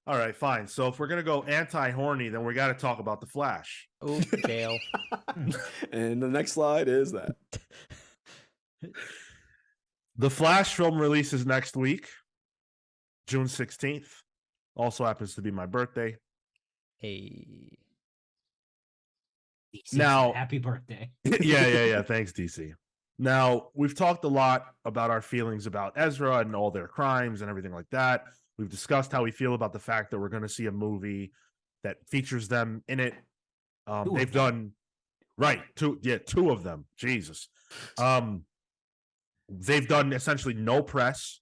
All right, fine. So if we're gonna go anti-horny, then we got to talk about the Flash. Oh, jail. And the next slide is that. The Flash film releases next week, June 16th. Also happens to be my birthday. Hey. DC Now- said, happy birthday. Yeah. Thanks, DC. Now, we've talked a lot about our feelings about Ezra and all their crimes and everything like that. We've discussed how we feel about the fact that we're going to see a movie that features them in it. They've done two of them. Jesus. They've done essentially no press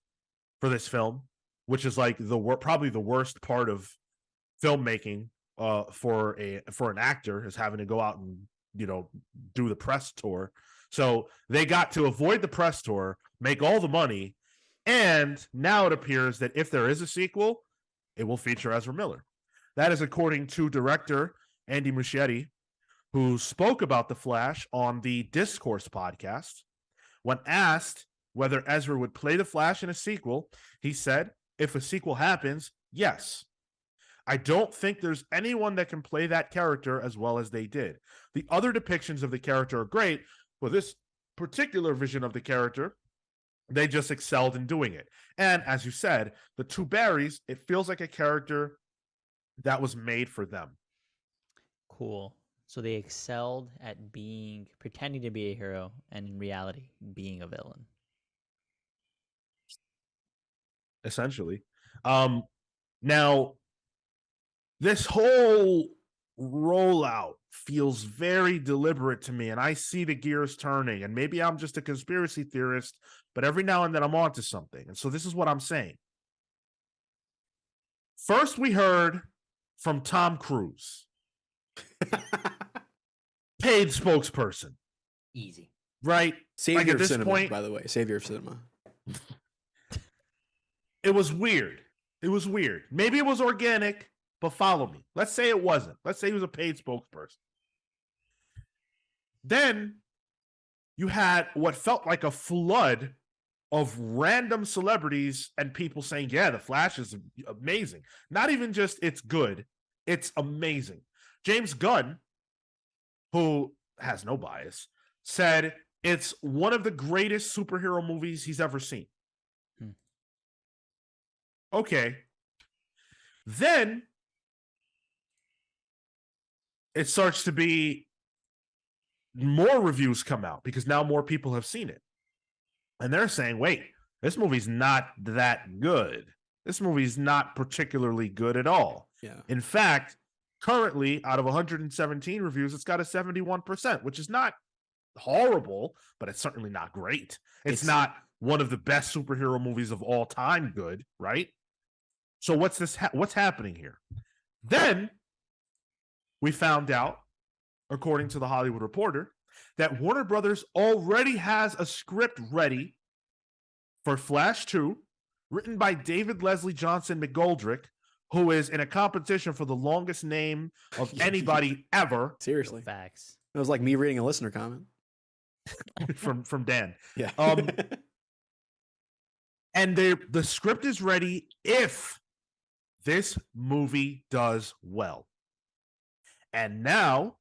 for this film, which is like probably the worst part of filmmaking for an actor, is having to go out and do the press tour. So they got to avoid the press tour, make all the money, and now it appears that if there is a sequel, it will feature Ezra Miller. That is according to director Andy Muschietti, who spoke about The Flash on the Discourse podcast. When asked whether Ezra would play the Flash in a sequel, he said, if a sequel happens, yes. I don't think there's anyone that can play that character as well as they did. The other depictions of the character are great, but this particular vision of the character, they just excelled in doing it. And as you said, the two Barrys, it feels like a character that was made for them. Cool. So they excelled at pretending to be a hero, and in reality, being a villain. Essentially. Now, this whole rollout feels very deliberate to me, and I see the gears turning, and maybe I'm just a conspiracy theorist, but every now and then I'm onto something. And so this is what I'm saying. First, we heard from Tom Cruise, paid spokesperson, Easy. right? Savior Like, at of this cinema, point- by the way. Savior of cinema. It was weird. Maybe it was organic, but follow me. Let's say it wasn't. Let's say he was a paid spokesperson. Then you had what felt like a flood of random celebrities and people saying, yeah, The Flash is amazing. Not even just it's good, it's amazing. James Gunn, who has no bias, said it's one of the greatest superhero movies he's ever seen. Okay. Then it starts to be more reviews come out because now more people have seen it. And they're saying, wait, this movie's not that good. This movie's not particularly good at all. Yeah. In fact, currently, out of 117 reviews, it's got a 71%, which is not horrible, but it's certainly not great. It's not one of the best superhero movies of all time good, right? So what's happening here? Then we found out, according to the Hollywood Reporter, that Warner Brothers already has a script ready for Flash 2, written by David Leslie Johnson McGoldrick, who is in a competition for the longest name of anybody ever. Seriously. Facts. It was like me reading a listener comment. from Dan. Yeah. And the script is ready if this movie does well. And now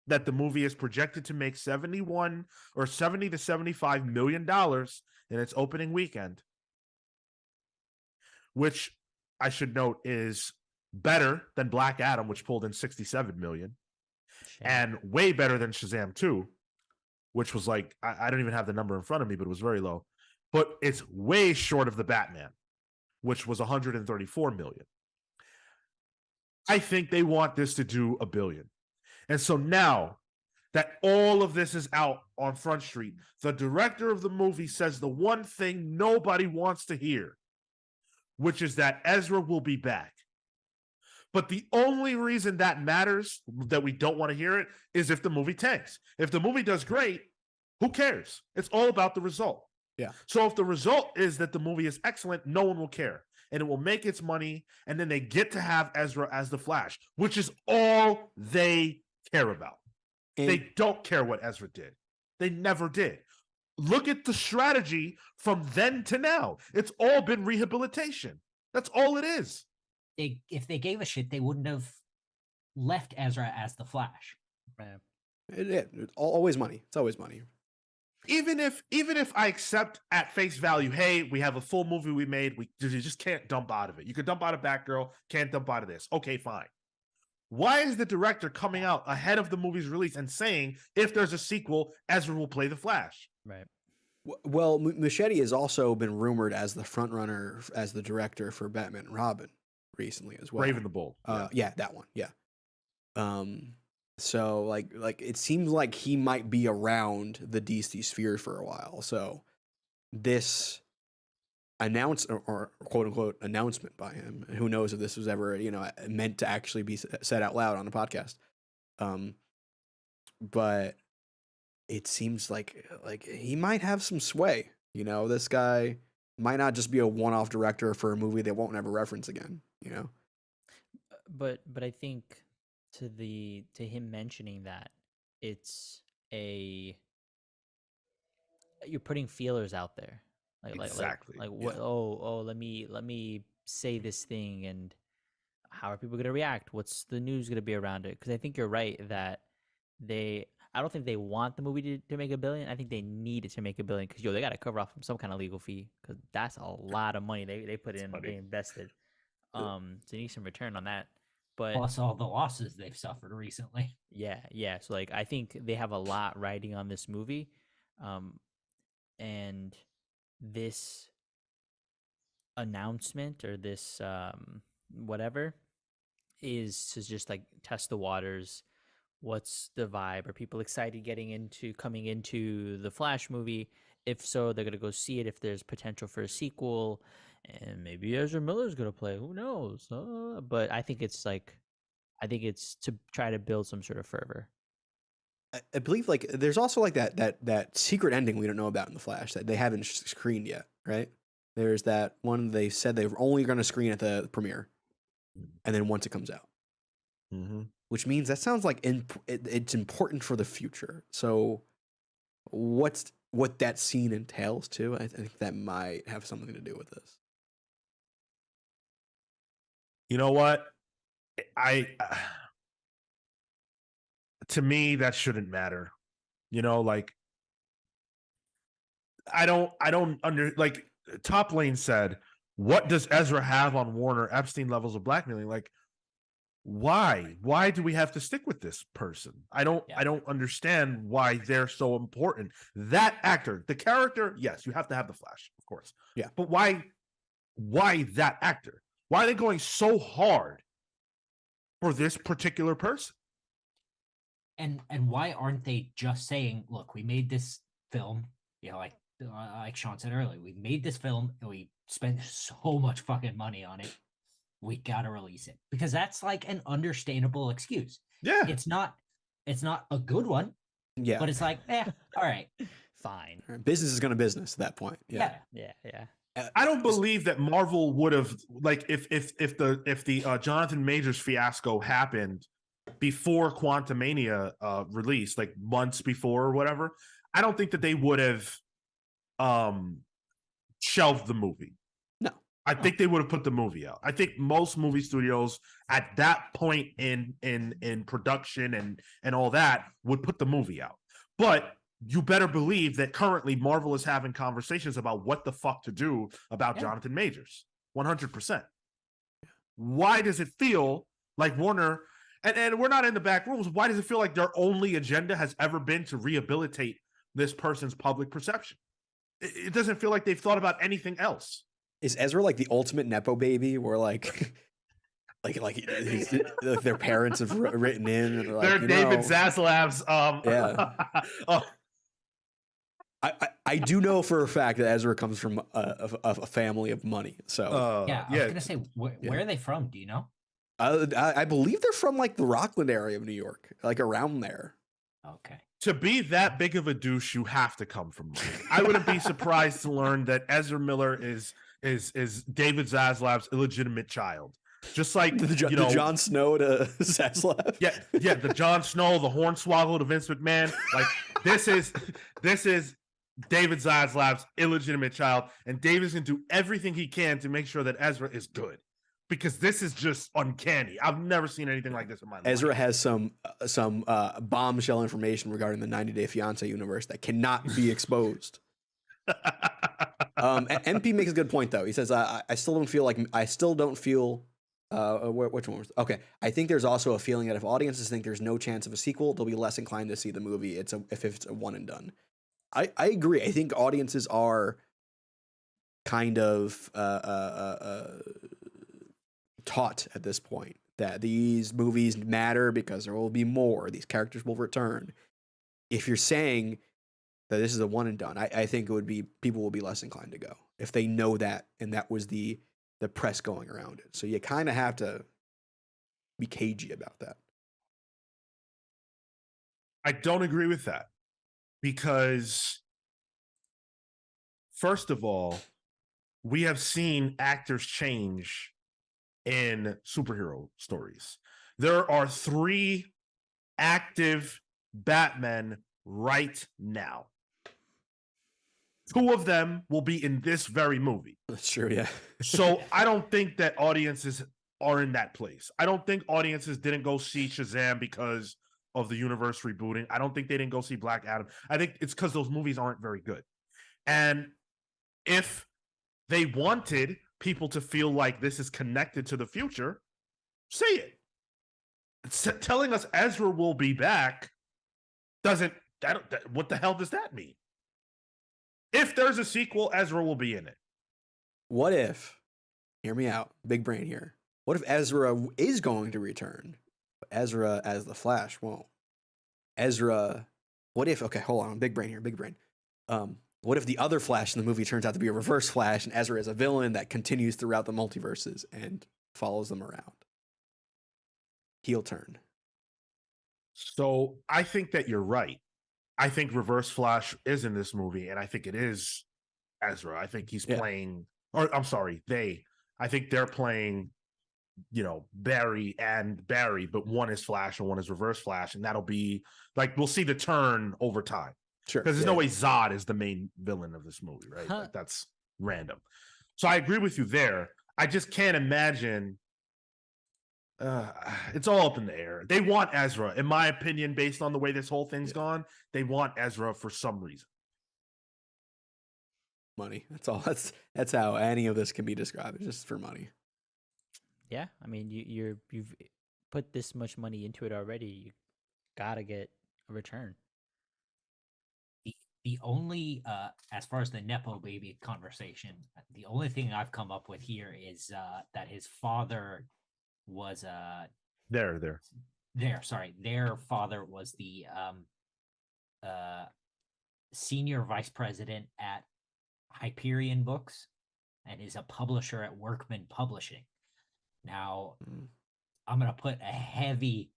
that the movie is projected to make 71 or 70 to 75 million dollars in its opening weekend, which I should note is better than Black Adam, which pulled in 67 million, Shame. and way better than Shazam 2, which was like, I don't even have the number in front of me, but it was very low. But it's way short of the Batman, which was 134 million. I think they want this to do $1 billion. And so now that all of this is out on Front Street, the director of the movie says the one thing nobody wants to hear, which is that Ezra will be back. But the only reason that matters, that we don't want to hear it, is if the movie tanks. If the movie does great, who cares? It's all about the result. Yeah. So if the result is that the movie is excellent, no one will care. And it will make its money, and then they get to have Ezra as the Flash, which is all they care about. And They don't care what Ezra did. They never did. Look at the strategy from then to now. It's all been rehabilitation. That's all it is. if they gave a shit, they wouldn't have left Ezra as the Flash. Right. It's always money. It's always money. Even if I accept at face value, hey, we have a full movie we made, you just can't dump out of it. You could dump out of Batgirl, can't dump out of this. Okay, fine. Why is the director coming out ahead of the movie's release and saying if there's a sequel, Ezra will play the Flash? Right. Well, Muschietti has also been rumored as the frontrunner as the director for Batman and Robin recently as well. Brave and the Bold. Yeah, that one. Yeah. So like it seems like he might be around the DC sphere for a while. So this or quote unquote announcement by him, who knows if this was ever, meant to actually be said out loud on a podcast. But it seems like he might have some sway. This guy might not just be a one-off director for a movie they won't ever reference again. But I think to him mentioning that, it's you're putting feelers out there. Exactly. Like what? Oh, let me say this thing, and how are people going to react? What's the news going to be around it? Because I think you're right that I don't think they want the movie to make $1 billion. I think they need it to make $1 billion because they got to cover off some kind of legal fee because that's a lot of money they put in, they invested. So they need some return on that. But Plus all the losses they've suffered recently. Yeah. So I think they have a lot riding on this movie, and this announcement or this whatever is to just test the waters. What's the vibe? Are people excited coming into the Flash movie? If so, they're gonna go see it. If there's potential for a sequel, and maybe Ezra Miller's gonna play, who knows? But I think it's to try to build some sort of fervor. I believe there's also that secret ending we don't know about in the Flash that they haven't screened yet, right? There's that one they said they were only going to screen at the premiere, and then once it comes out. Mm-hmm. Which means that sounds like it's important for the future. So what that scene entails too, I think that might have something to do with this. You know what? To me, that shouldn't matter. I don't Top Lane said, what does Ezra have on Warner Epstein levels of blackmailing? Why do we have to stick with this person? I don't understand why they're so important. That actor, the character, yes, you have to have the Flash, of course. Yeah. But why that actor? Why are they going so hard for this particular person? And why aren't they just saying, look, we made this film, like Sean said earlier, we made this film and we spent so much fucking money on it. We gotta release it, because that's an understandable excuse. Yeah, it's not a good one. Yeah, but it's all right, fine. Business is gonna business at that point. Yeah. I don't believe that Marvel would have if the Jonathan Majors fiasco happened before Quantumania released, months before or whatever. I don't think that they would have shelved the movie. No. I think they would have put the movie out. I think most movie studios at that point in production and all that would put the movie out. But you better believe that currently Marvel is having conversations about what the fuck to do about Jonathan Majors. 100%. Why does it feel like Warner, and we're not in the back rooms, why does it feel like their only agenda has ever been to rehabilitate this person's public perception? It doesn't feel like they've thought about anything else. Is Ezra the ultimate Nepo baby where their parents have written in and they're David Zaslav's I do know for a fact that Ezra comes from a family of money. So I was gonna say, where are they from? Do you know? I believe they're from the Rockland area of New York, around there. Okay. To be that big of a douche, you have to come from money. I wouldn't be surprised to learn that Ezra Miller is David Zaslav's illegitimate child. Just like the Jon Snow to Zaslav. Yeah, the Jon Snow, the Hornswoggle to Vince McMahon. This is David Zaslav's illegitimate child, and David's gonna do everything he can to make sure that Ezra is good. because this is just uncanny. I've never seen anything like this in my life. Ezra has some bombshell information regarding the 90 Day Fiance universe that cannot be exposed. MP makes a good point though. He says, "I still don't feel which one was okay. I think there's also a feeling that if audiences think there's no chance of a sequel, they'll be less inclined to see the movie. If it's a one and done." I agree. I think audiences are kind of taught at this point that these movies matter because there will be more. These characters will return. If you're saying that this is a one and done, I think people will be less inclined to go if they know that, and that was the press going around it. So you kind of have to be cagey about that. I don't agree with that because, first of all, we have seen actors change in superhero stories. There are 3 active Batmen right now. 2 of them will be in this very movie. That's true, yeah. So I don't think that audiences are in that place. I don't think audiences didn't go see Shazam because of the universe rebooting. I don't think they didn't go see Black Adam. I think it's because those movies aren't very good. And if they wanted people to feel like this is connected to the future, say it. Telling us Ezra will be back what the hell does that mean? If there's a sequel, Ezra will be in it. What if, hear me out, big brain here. What if Ezra is going to return? But Ezra as the Flash won't. Okay, hold on, big brain here, big brain. What if the other Flash in the movie turns out to be a reverse Flash and Ezra is a villain that continues throughout the multiverses and follows them around? Heel turn. So I think that you're right. I think Reverse Flash is in this movie, and I think it is Ezra. I think he's playing, or I'm sorry, I think they're playing, Barry and Barry, but one is Flash and one is Reverse Flash, and that'll be like, we'll see the turn over time. Sure. Because there's no way Zod is the main villain of this movie, right? Like, that's random. So I agree with you there. I just can't imagine. It's all up in the air. They want Ezra, in my opinion, based on the way this whole thing's gone. They want Ezra for some reason. Money. That's all. That's how any of this can be described. It's just for money. Yeah, I mean, you've put this much money into it already. You gotta get a return. The only, as far as the Nepo baby conversation, the only thing I've come up with here is that his father was their father was the senior vice president at Hyperion Books and is a publisher at Workman Publishing. Now, I'm gonna put a heavy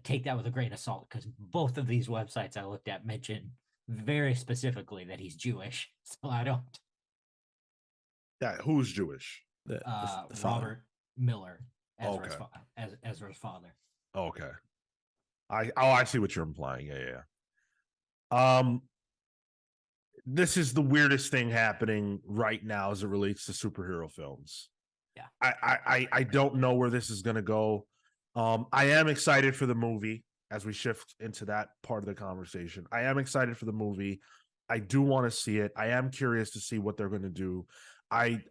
take that with a grain of salt, because both of these websites I looked at mention very specifically that he's Jewish, so I don't. Yeah, who's Jewish? The Robert Miller, Ezra's father. Okay. I see what you're implying. Yeah. This is the weirdest thing happening right now as it relates to superhero films. Yeah. I don't know where this is gonna go. I am excited for the movie as we shift into that part of the conversation. I am excited for the movie. I do want to see it. I am curious to see what they're going to do. I've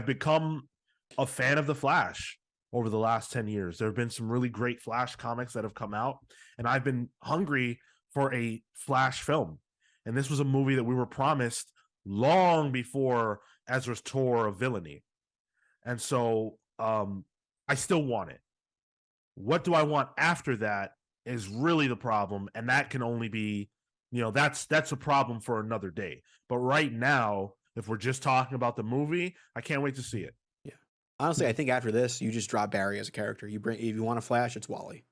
become a fan of the Flash over the last 10 years. There have been some really great Flash comics that have come out, and I've been hungry for a Flash film. And this was a movie that we were promised long before Ezra's tour of villainy. And so I still want it. What do I want after that is really the problem, and that can only be, that's a problem for another day. But right now, if we're just talking about the movie, I can't wait to see it. Yeah, honestly, I think after this, you just drop Barry as a character. If you want a Flash, it's Wally.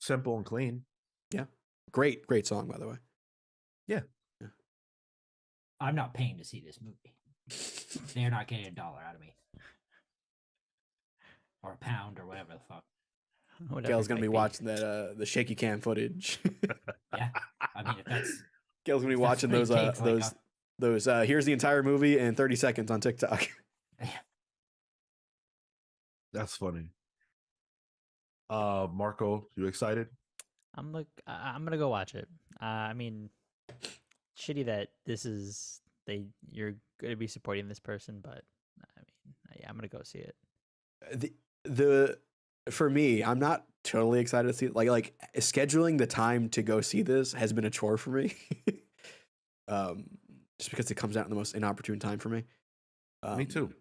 Simple and clean. Yeah, great song, by the way. Yeah. I'm not paying to see this movie. They're not getting $1 out of me. Or a pound or whatever the fuck. Gail's gonna be watching that the shaky cam footage. Yeah, I mean, if Gail's gonna be watching That's those what it takes, like, those here's the entire movie in 30 seconds on TikTok. That's funny. Marco, you excited? I'm gonna go watch it. I mean, shitty that you're gonna be supporting this person, but I mean, yeah, I'm gonna go see it. The for me, I'm not totally excited to see it. Like scheduling the time to go see this has been a chore for me. Just because it comes out in the most inopportune time for me. Me too.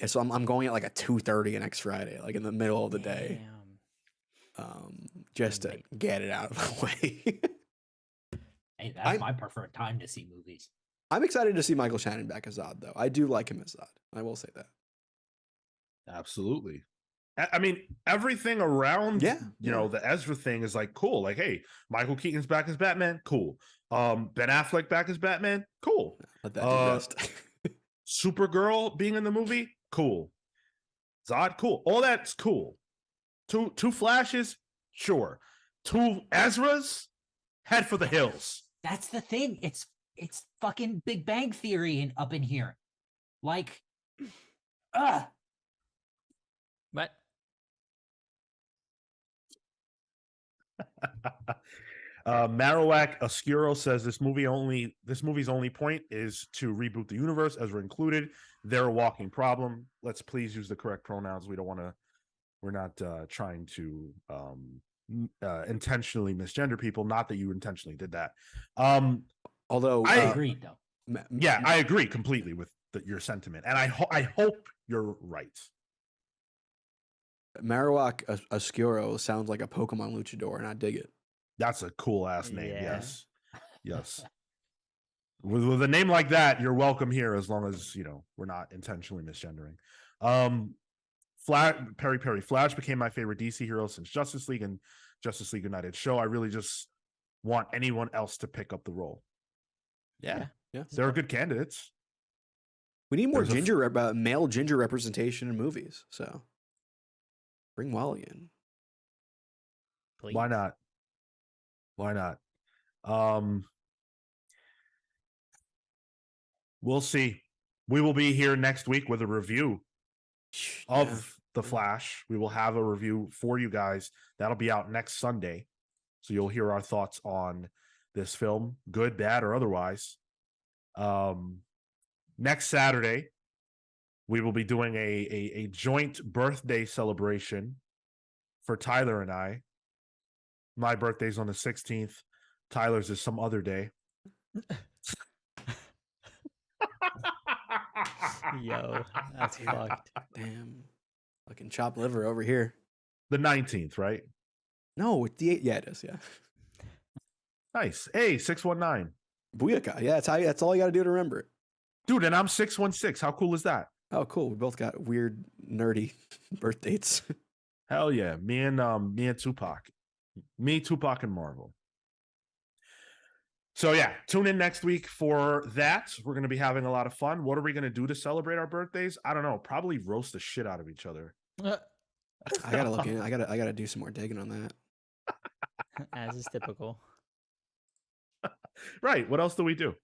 And so I'm going at like a 2:30 next Friday, like in the middle of the day. Just to get it out of the way. Hey, that's my preferred time to see movies. I'm excited to see Michael Shannon back as Zod, though. I do like him as Zod. I will say that. Absolutely. I mean, everything around, you know, the Ezra thing is like cool. Like, hey, Michael Keaton's back as Batman, cool. Ben Affleck back as Batman, cool. Let that do rest. Supergirl being in the movie, cool. Zod, cool. All that's cool. Two Flashes, sure. 2 Ezras, head for the hills. That's the thing. It's fucking Big Bang Theory up in here. Like, What? Marowak Oscuro says this movie's only point is to reboot the universe, Ezra included. They're a walking problem. Let's please use the correct pronouns. We're not trying to intentionally misgender people. Not that you intentionally did that. Although I agree, though. Yeah, I agree completely with your sentiment, and I hope you're right. Marowak Oscuro sounds like a Pokemon luchador, and I dig it. That's a cool ass name. Yeah. Yes. With a name like that, you're welcome here as long as we're not intentionally misgendering. Perry Flash became my favorite DC hero since Justice League and Justice League United show. I really just want anyone else to pick up the role. Yeah. They're good candidates. We need more male ginger representation in movies. So bring Wally in. Please. Why not? We'll see. We will be here next week with a review of The Flash. We will have a review for you guys. That'll be out next Sunday. So you'll hear our thoughts on this film, good, bad, or otherwise. Next Saturday, we will be doing a joint birthday celebration for Tyler and I. My birthday's on the 16th. Tyler's is some other day. Yo, that's fucked. Damn. Fucking chopped liver over here. The 19th, right? No, it's the 8th. Yeah, it is. Yeah. Nice. Hey, 619. Booyaka. Yeah, that's all you got to do to remember it. Dude, and I'm 616. How cool is that? Oh, cool. We both got weird, nerdy birth dates. Hell yeah. Me and Tupac. Me, Tupac, and Marvel. So yeah, tune in next week for that. We're going to be having a lot of fun. What are we going to do to celebrate our birthdays? I don't know. Probably roast the shit out of each other. I gotta look in. I gotta do some more digging on that. As is typical. Right. What else do we do?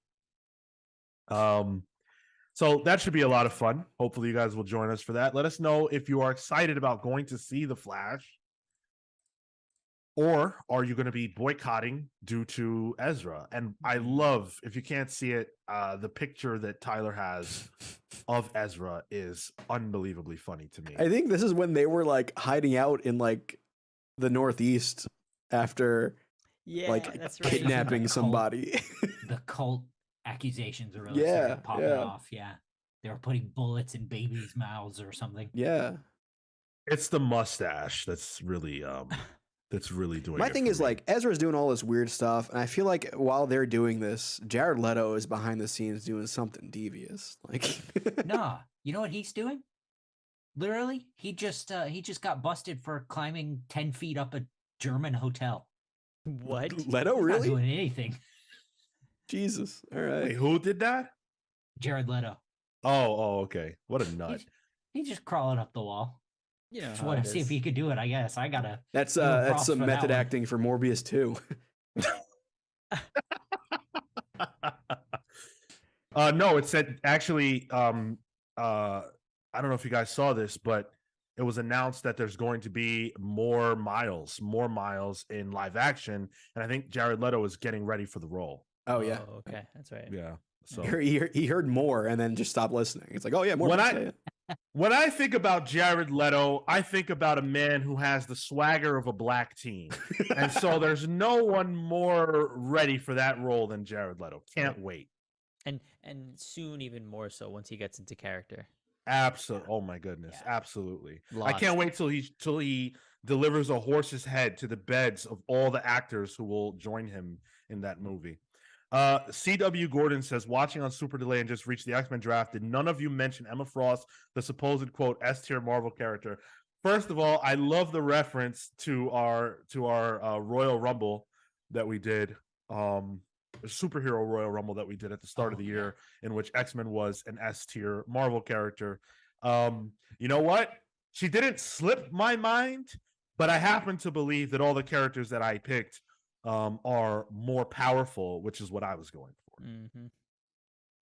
So that should be a lot of fun. Hopefully you guys will join us for that. Let us know if you are excited about going to see The Flash. Or are you going to be boycotting due to Ezra? And I love, if you can't see it, the picture that Tyler has of Ezra is unbelievably funny to me. I think this is when they were like hiding out in like the Northeast after that's right. kidnapping somebody. The cult accusations are really started popping off. Yeah. They were putting bullets in babies' mouths or something. Yeah. It's the mustache that's really doing My it thing for is me. like Ezra's doing all this weird stuff, and I feel like while they're doing this, Jared Leto is behind the scenes doing something devious. Like Nah, you know what he's doing? Literally, he just got busted for climbing 10 feet up a German hotel. What? Leto He's really? not doing anything. Jesus. All right. Wait, who did that? Jared Leto. Oh, okay. What a nut. He's just crawling up the wall. You know, Just how want it to see if is. he could do it. I guess I gotta. That's give him props some for that method one. acting for Morbius too. No, it said actually. I don't know if you guys saw this, but it was announced that there's going to be more miles in live action, and I think Jared Leto is getting ready for the role. Oh yeah. Okay, that's right. Yeah. So He heard more and then just stopped listening. It's like, oh yeah, more. When I think about Jared Leto, I think about a man who has the swagger of a black teen. And so there's no one more ready for that role than Jared Leto. Can't wait. And soon even more so once he gets into character. Absolutely. Oh my goodness. Yeah. Absolutely. Lost. I can't wait till he delivers a horse's head to the beds of all the actors who will join him in that movie. CW Gordon says, watching on Super Delay and just reached the X-Men draft, did none of you mention Emma Frost, the supposed quote S-tier Marvel character? First of all, I love the reference to our Royal Rumble that we did, superhero Royal Rumble that we did at the start of the year, in which X-Men was an S-tier Marvel character. You know what? She didn't slip my mind, but I happen to believe that all the characters that I picked are more powerful, which is what I was going for. Mm-hmm.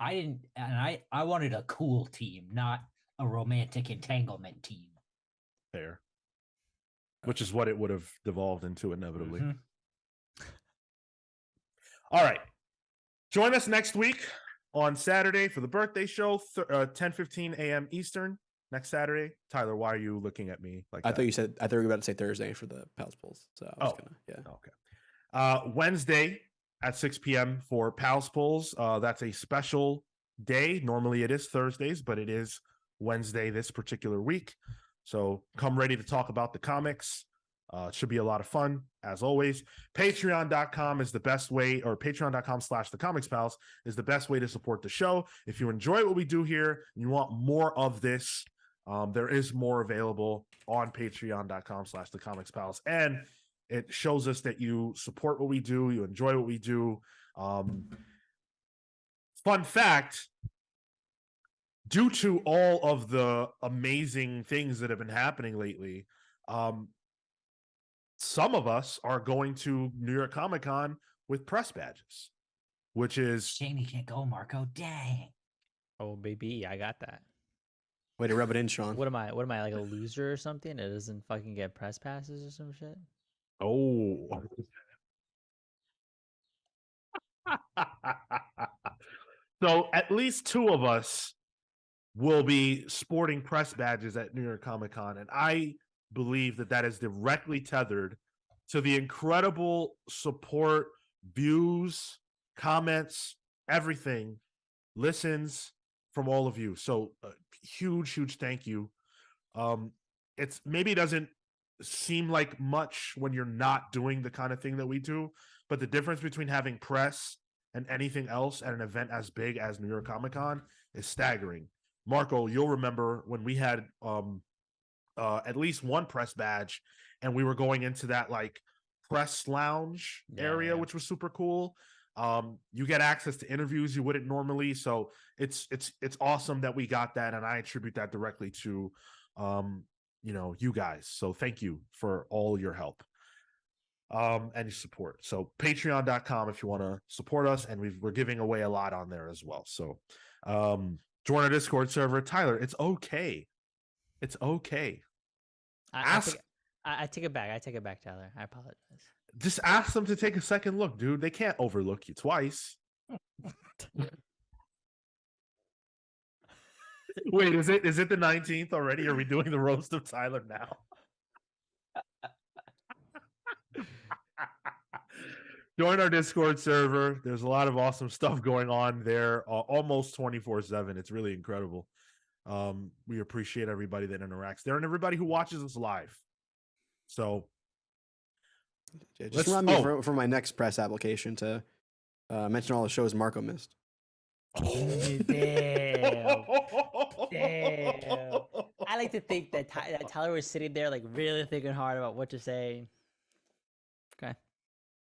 I didn't, and I wanted a cool team, not a romantic entanglement team. Fair. Which is what it would have devolved into inevitably. Mm-hmm. All right. Join us next week on Saturday for the birthday show, 10:15 a.m. Eastern. Next Saturday. Tyler, why are you looking at me like that? I thought you were about to say Thursday for the Pals Pulls. So I was Okay. Wednesday at 6 p.m. for Pals Pulls. That's a special day. Normally it is Thursdays, but it is Wednesday this particular week. So come ready to talk about the comics. It should be a lot of fun, as always. Patreon.com is the best way, or patreon.com/thecomicspals is the best way to support the show. If you enjoy what we do here and you want more of this, there is more available on patreon.com/thecomicspals. And it shows us that you support what we do, you enjoy what we do. Fun fact, due to all of the amazing things that have been happening lately, some of us are going to New York Comic Con with press badges, which is... Shame you can't go, Marco. Dang. Oh, baby, I got that. Way to rub it in, Sean. What am I, like a loser or something? It doesn't fucking get press passes or some shit? Oh. So at least two of us will be sporting press badges at New York Comic Con, and I believe that is directly tethered to the incredible support, views, comments, everything, listens from all of you. So huge thank you. It's maybe it doesn't seem like much when you're not doing the kind of thing that we do, but the difference between having press and anything else at an event as big as New York Comic Con is staggering. Marco, you'll remember when we had at least one press badge and we were going into that like press lounge area, which was super cool. You get access to interviews you wouldn't normally. So it's awesome that we got that. And I attribute that directly to, you guys. So thank you for all your help and your support. So patreon.com if you want to support us, and we're giving away a lot on there as well. So join our Discord server. Tyler, it's okay. It's okay. I take it back. I take it back, Tyler. I apologize. Just ask them to take a second look, dude. They can't overlook you twice. Wait, is it the 19th already? Are we doing the roast of Tyler now? Join our Discord server. There's a lot of awesome stuff going on there, almost 24/7. It's really incredible. We appreciate everybody that interacts there and everybody who watches us live. So just remind me for my next press application to mention all the shows Marco missed. Damn. I like to think that Tyler was sitting there like really thinking hard about what to say. Okay.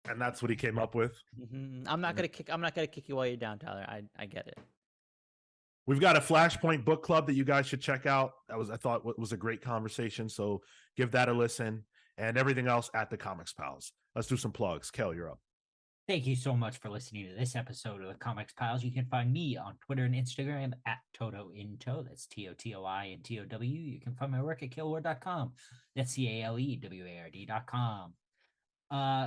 And that's what he came up with. Mm-hmm. I'm not gonna kick you while you're down, Tyler. I get it. We've got a Flashpoint book club that you guys should check out. I thought was a great conversation. So give that a listen, and everything else at the Comics Pals. Let's do some plugs. Kel, you're up. Thank you so much for listening to this episode of the Comics Pals. You can find me on Twitter and Instagram at TotoInto. That's TOTOINTOW. You can find my work at killward.com. That's CALEWARD.com.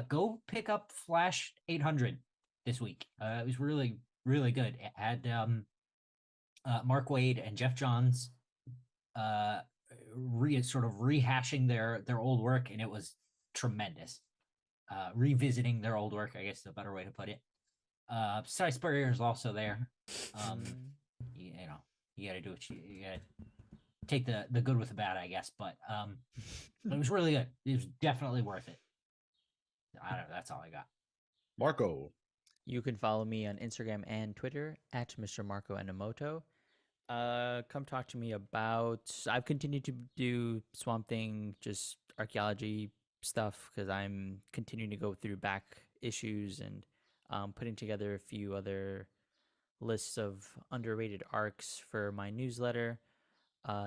Go pick up Flash 800 this week. It was really, really good. It had Mark Waid and Jeff Johns sort of rehashing their old work, and it was tremendous. Revisiting their old work, I guess is a better way to put it. Cy Spurrier is also there. You got to do what you got to take the good with the bad, I guess. But it was really good. It was definitely worth it. I don't know. That's all I got. Marco. You can follow me on Instagram and Twitter at Mr. Marco Enomoto. Come talk to me about. I've continued to do Swamp Thing, just archaeology stuff, because I'm continuing to go through back issues and putting together a few other lists of underrated arcs for my newsletter.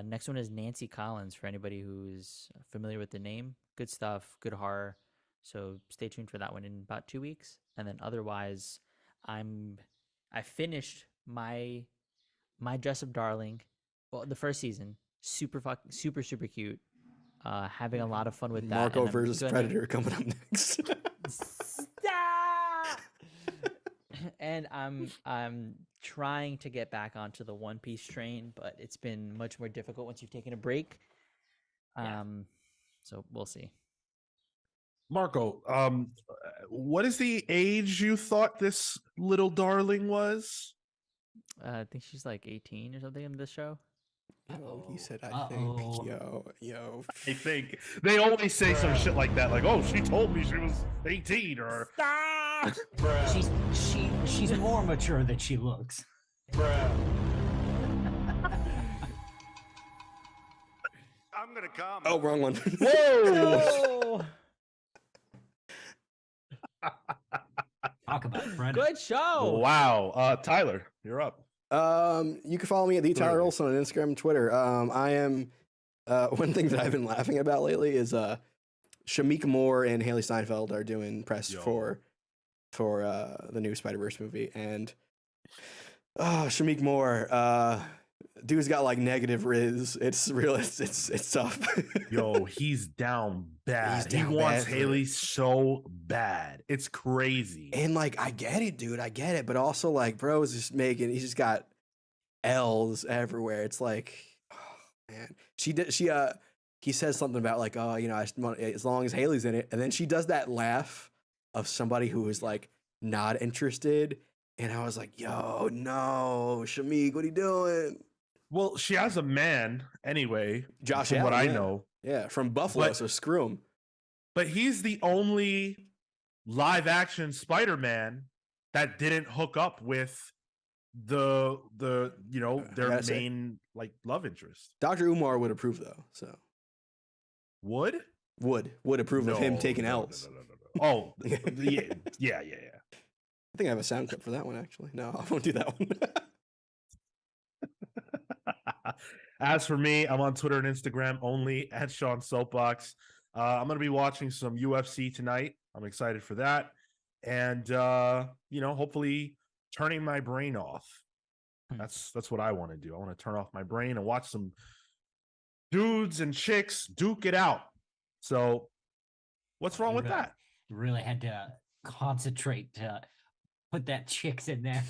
Next one is Nancy Collins, for anybody who's familiar with the name. Good stuff, good horror. So stay tuned for that one in about 2 weeks. And then otherwise, I finished my Dress Up Darling, well, the first season. Super cute. Having a lot of fun with that. Marco versus Predator coming up next. Stop! And I'm trying to get back onto the One Piece train, but it's been much more difficult once you've taken a break. So we'll see. Marco, what is the age you thought this little darling was? I think she's like 18 or something in this show. Oh, he said, I think. Yo. I think they always say some shit like that, like, "Oh, she told me she was 18," or Stop! She's more mature than she looks. I'm gonna come. Oh, wrong one. "Whoa." Talk about it, Brent. Good show. Wow, Tyler, you're up. You can follow me at the Tyler Olson on Instagram and Twitter. I am one thing that I've been laughing about lately is Shamik Moore and Haley Steinfeld are doing press for the new Spider-Verse movie, and Shamik Moore, dude's got like negative riz. It's real. It's tough. Yo, he's down bad. He wants Haley so bad. It's crazy. And like, I get it, dude. I get it. But also, like, bro is just he's just got L's everywhere. It's like, oh, man. He says something about like, oh, as long as Haley's in it. And then she does that laugh of somebody who is like not interested. And I was like, yo, no, Shamik, what are you doing? Well, she has a man anyway. Josh from Allen, what I yeah. know. Yeah, from Buffalo, so screw him. But he's the only live action Spider-Man that didn't hook up with their main like love interest. Dr. Umar would approve though, so would approve of him taking L's. No. Oh, yeah. I think I have a sound clip for that one actually. No, I won't do that one. As for me, I'm on Twitter and Instagram only at Sean Soapbox. I'm going to be watching some UFC tonight. I'm excited for that. And, hopefully turning my brain off. That's what I want to do. I want to turn off my brain and watch some dudes and chicks duke it out. So what's wrong with that? Really had to concentrate to put that chicks in there.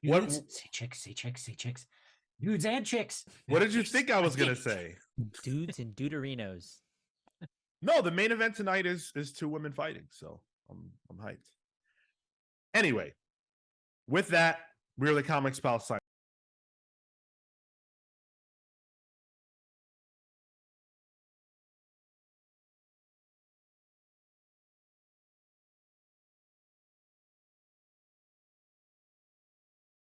Dudes, say chicks. Dudes and chicks. What did you think I was going to say? Dudes and Deuterinos. No, the main event tonight is two women fighting, so I'm hyped. Anyway, with that, we're the Comics Pal sign.